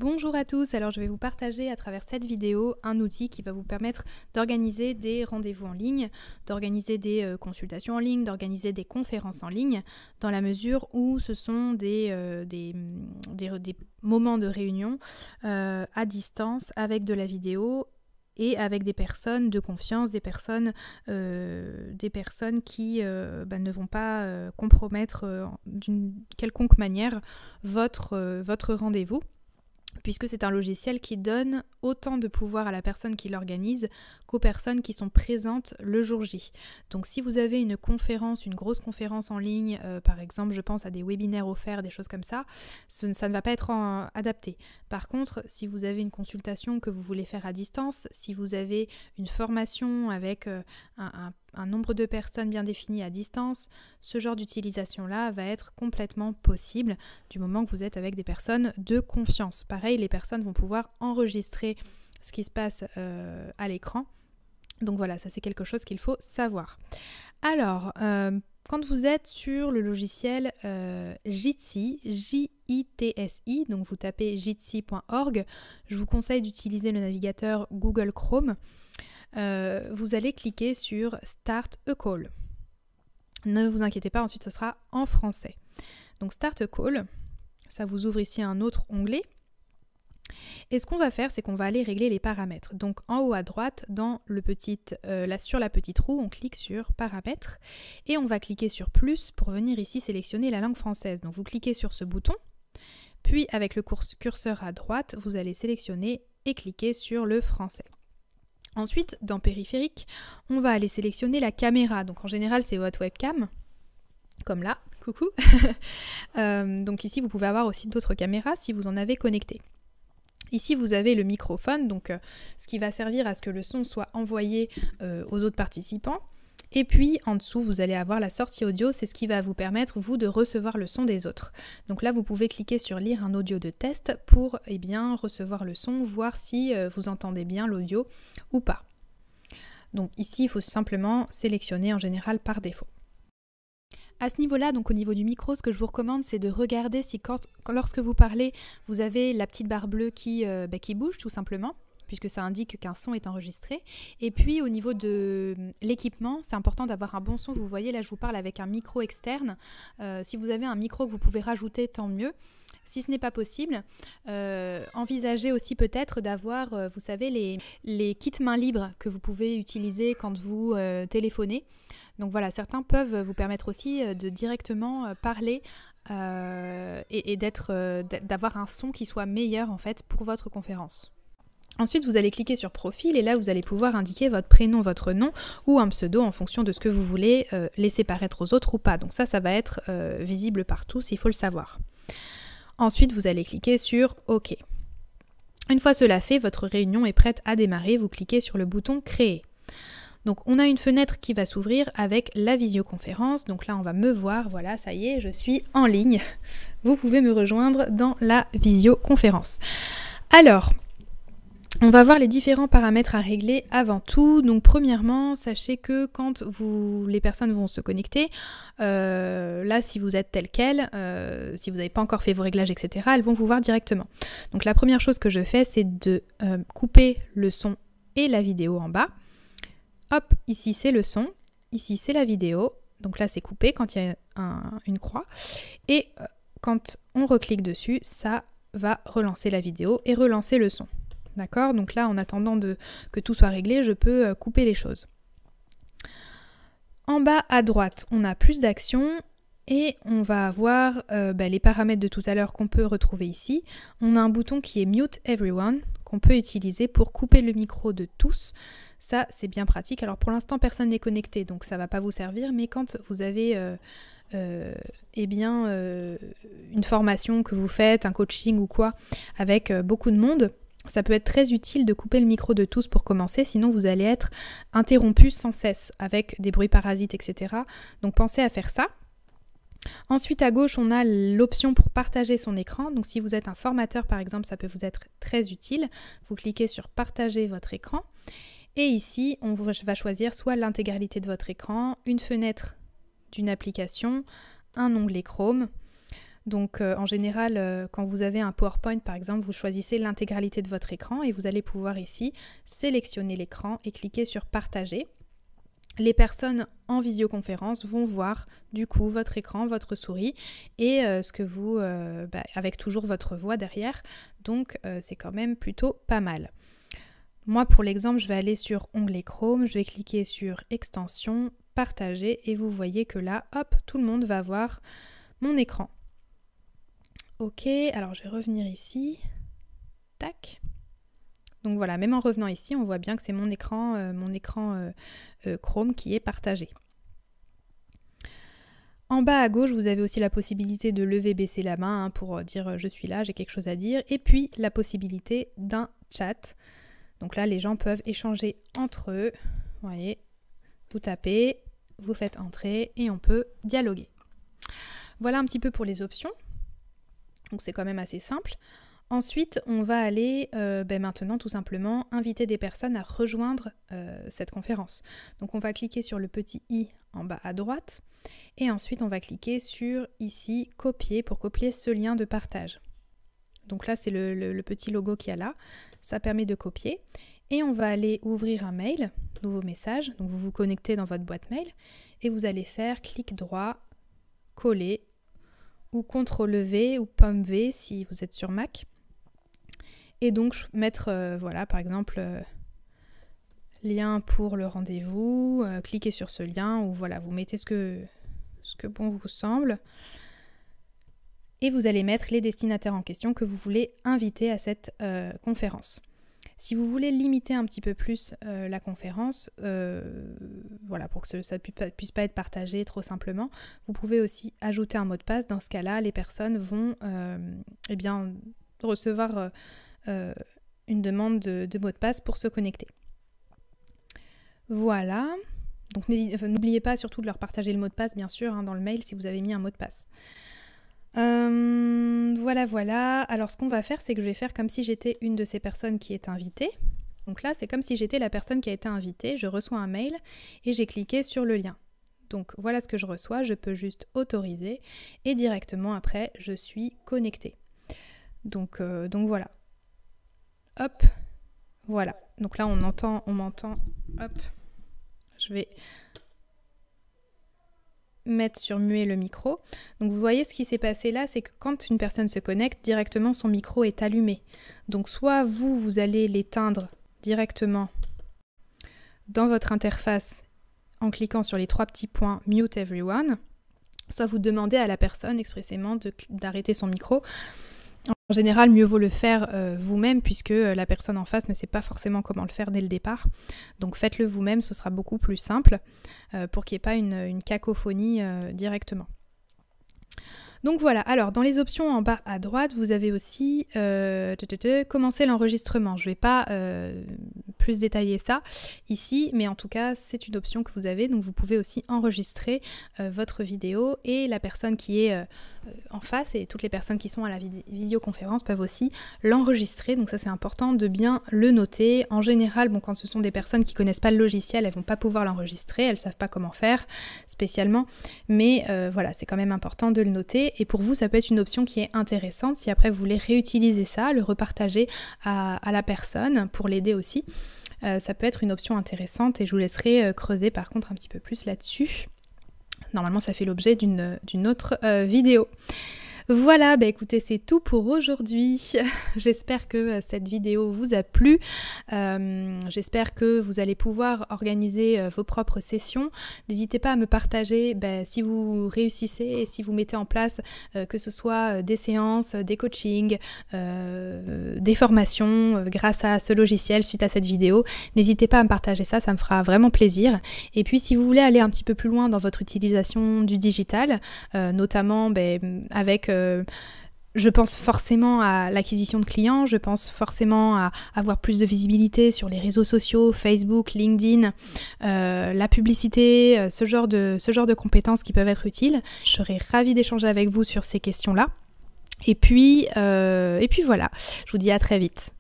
Bonjour à tous, alors je vais vous partager à travers cette vidéo un outil qui va vous permettre d'organiser des rendez-vous en ligne, d'organiser des consultations en ligne, d'organiser des conférences en ligne, dans la mesure où ce sont des moments de réunion à distance avec de la vidéo et avec des personnes de confiance, des personnes qui ne vont pas compromettre d'une quelconque manière votre rendez-vous, puisque c'est un logiciel qui donne autant de pouvoir à la personne qui l'organise qu'aux personnes qui sont présentes le jour J. Donc si vous avez une conférence, une grosse conférence en ligne, par exemple je pense à des webinaires offerts, des choses comme ça, ça ne va pas être adapté. Par contre, si vous avez une consultation que vous voulez faire à distance, si vous avez une formation avec un nombre de personnes bien défini à distance, ce genre d'utilisation-là va être complètement possible du moment que vous êtes avec des personnes de confiance. Pareil, les personnes vont pouvoir enregistrer ce qui se passe à l'écran. Donc voilà, ça c'est quelque chose qu'il faut savoir. Alors, quand vous êtes sur le logiciel Jitsi, J-I-T-S-I, donc vous tapez jitsi.org, je vous conseille d'utiliser le navigateur Google Chrome. Vous allez cliquer sur Start a Call. Ne vous inquiétez pas, ensuite ce sera en français. Donc Start a Call, ça vous ouvre ici un autre onglet. Et ce qu'on va faire, c'est qu'on va aller régler les paramètres. Donc en haut à droite, sur la petite roue, on clique sur Paramètres et on va cliquer sur Plus pour venir ici sélectionner la langue française. Donc vous cliquez sur ce bouton, puis avec le curseur à droite, vous allez sélectionner et cliquer sur le français. Ensuite, dans Périphérique, on va aller sélectionner la caméra. Donc en général, c'est votre webcam, comme là, coucou. Donc ici, vous pouvez avoir aussi d'autres caméras si vous en avez connecté. Ici, vous avez le microphone, donc ce qui va servir à ce que le son soit envoyé aux autres participants. Et puis, en dessous, vous allez avoir la sortie audio, c'est ce qui va vous permettre, vous, de recevoir le son des autres. Donc là, vous pouvez cliquer sur « Lire un audio de test » pour recevoir le son, voir si vous entendez bien l'audio ou pas. Donc ici, il faut simplement sélectionner en général par défaut. À ce niveau-là, donc au niveau du micro, ce que je vous recommande, c'est de regarder si lorsque vous parlez, vous avez la petite barre bleue qui bouge tout simplement, puisque ça indique qu'un son est enregistré. Et puis au niveau de l'équipement, c'est important d'avoir un bon son. Vous voyez, là je vous parle avec un micro externe. Si vous avez un micro que vous pouvez rajouter, tant mieux. Si ce n'est pas possible, envisagez aussi peut-être d'avoir, vous savez, les kits mains libres que vous pouvez utiliser quand vous téléphonez. Donc voilà, certains peuvent vous permettre aussi de directement parler et d'avoir un son qui soit meilleur en fait pour votre conférence. Ensuite, vous allez cliquer sur Profil et là, vous allez pouvoir indiquer votre prénom, votre nom ou un pseudo en fonction de ce que vous voulez laisser paraître aux autres ou pas. Donc ça va être visible par tous, il faut le savoir. Ensuite, vous allez cliquer sur OK. Une fois cela fait, votre réunion est prête à démarrer. Vous cliquez sur le bouton Créer. Donc on a une fenêtre qui va s'ouvrir avec la visioconférence. Donc là, on va me voir. Voilà, ça y est, je suis en ligne. Vous pouvez me rejoindre dans la visioconférence. Alors, on va voir les différents paramètres à régler avant tout. Donc premièrement, sachez que quand les personnes vont se connecter, là si vous êtes tel quel, si vous n'avez pas encore fait vos réglages, etc., elles vont vous voir directement. Donc la première chose que je fais, c'est de couper le son et la vidéo en bas. Hop, ici c'est le son, ici c'est la vidéo. Donc là c'est coupé quand il y a une croix. Et quand on reclique dessus, ça va relancer la vidéo et relancer le son. D'accord? Donc là, en attendant que tout soit réglé, je peux couper les choses. En bas à droite, on a plus d'actions et on va avoir les paramètres de tout à l'heure qu'on peut retrouver ici. On a un bouton qui est Mute Everyone qu'on peut utiliser pour couper le micro de tous. Ça, c'est bien pratique. Alors pour l'instant, personne n'est connecté, donc ça ne va pas vous servir, mais quand vous avez une formation que vous faites, un coaching ou quoi, avec beaucoup de monde, ça peut être très utile de couper le micro de tous pour commencer, sinon vous allez être interrompu sans cesse avec des bruits parasites, etc. Donc pensez à faire ça. Ensuite à gauche, on a l'option pour partager son écran. Donc si vous êtes un formateur par exemple, ça peut vous être très utile. Vous cliquez sur partager votre écran. Et ici, on va choisir soit l'intégralité de votre écran, une fenêtre d'une application, un onglet Chrome. Donc en général, quand vous avez un PowerPoint par exemple, vous choisissez l'intégralité de votre écran et vous allez pouvoir ici sélectionner l'écran et cliquer sur partager. Les personnes en visioconférence vont voir du coup votre écran, votre souris et ce que vous, avec toujours votre voix derrière, donc c'est quand même plutôt pas mal. Moi pour l'exemple, je vais aller sur onglet Chrome, je vais cliquer sur extension, partager et vous voyez que là, hop, tout le monde va voir mon écran. Ok, alors je vais revenir ici, tac. Donc voilà, même en revenant ici, on voit bien que c'est mon écran Chrome qui est partagé. En bas à gauche, vous avez aussi la possibilité de lever, baisser la main pour dire je suis là, j'ai quelque chose à dire. Et puis la possibilité d'un chat. Donc là, les gens peuvent échanger entre eux. Vous voyez, vous tapez, vous faites entrer et on peut dialoguer. Voilà un petit peu pour les options. Donc c'est quand même assez simple. Ensuite, on va aller maintenant tout simplement inviter des personnes à rejoindre cette conférence. Donc on va cliquer sur le petit i en bas à droite et ensuite on va cliquer sur ici copier pour copier ce lien de partage. Donc là c'est le petit logo qu'il y a là, ça permet de copier et on va aller ouvrir un mail, nouveau message, donc vous vous connectez dans votre boîte mail et vous allez faire clic droit, coller ou CTRL-V ou POM-V si vous êtes sur Mac. Et donc mettre, voilà, par exemple, lien pour le rendez-vous, cliquez sur ce lien, ou voilà, vous mettez ce que bon vous semble. Et vous allez mettre les destinataires en question que vous voulez inviter à cette conférence. Si vous voulez limiter un petit peu plus la conférence, voilà, pour que ça puisse pas être partagé trop simplement, vous pouvez aussi ajouter un mot de passe. Dans ce cas-là, les personnes vont recevoir une demande de mot de passe pour se connecter. Voilà, donc n'oubliez pas surtout de leur partager le mot de passe bien sûr dans le mail si vous avez mis un mot de passe. Voilà, alors ce qu'on va faire c'est que je vais faire comme si j'étais une de ces personnes qui est invitée. Donc là c'est comme si j'étais la personne qui a été invitée, je reçois un mail et j'ai cliqué sur le lien. Donc voilà ce que je reçois, je peux juste autoriser et directement après je suis connectée. Donc voilà. Hop, voilà. Donc là, on m'entend. Hop, je vais mettre sur muet le micro. Donc vous voyez ce qui s'est passé là, c'est que quand une personne se connecte, directement son micro est allumé. Donc soit vous allez l'éteindre directement dans votre interface en cliquant sur les 3 petits points Mute Everyone, soit vous demandez à la personne expressément d'arrêter son micro. En général, mieux vaut le faire vous-même puisque la personne en face ne sait pas forcément comment le faire dès le départ. Donc faites-le vous-même, ce sera beaucoup plus simple pour qu'il n'y ait pas une cacophonie directement. Donc voilà, alors dans les options en bas à droite, vous avez aussi commencer l'enregistrement. Je ne vais pas plus détailler ça ici, mais en tout cas, c'est une option que vous avez. Donc vous pouvez aussi enregistrer votre vidéo et la personne qui est en face et toutes les personnes qui sont à la visioconférence peuvent aussi l'enregistrer. Donc ça, c'est important de bien le noter. En général, bon, quand ce sont des personnes qui ne connaissent pas le logiciel, elles ne vont pas pouvoir l'enregistrer, elles ne savent pas comment faire spécialement. Mais voilà, c'est quand même important de le noter. Et pour vous, ça peut être une option qui est intéressante si après vous voulez réutiliser ça, le repartager à la personne pour l'aider aussi. Ça peut être une option intéressante et je vous laisserai creuser par contre un petit peu plus là-dessus. Normalement, ça fait l'objet d'une autre vidéo. Voilà, bah écoutez, c'est tout pour aujourd'hui. J'espère que cette vidéo vous a plu. J'espère que vous allez pouvoir organiser vos propres sessions. N'hésitez pas à me partager si vous réussissez et si vous mettez en place que ce soit des séances, des coachings, des formations grâce à ce logiciel suite à cette vidéo. N'hésitez pas à me partager ça, ça me fera vraiment plaisir. Et puis si vous voulez aller un petit peu plus loin dans votre utilisation du digital, notamment avec je pense forcément à l'acquisition de clients, je pense forcément à avoir plus de visibilité sur les réseaux sociaux, Facebook, LinkedIn, la publicité, ce genre de compétences qui peuvent être utiles. Je serais ravie d'échanger avec vous sur ces questions-là. Et puis voilà, je vous dis à très vite.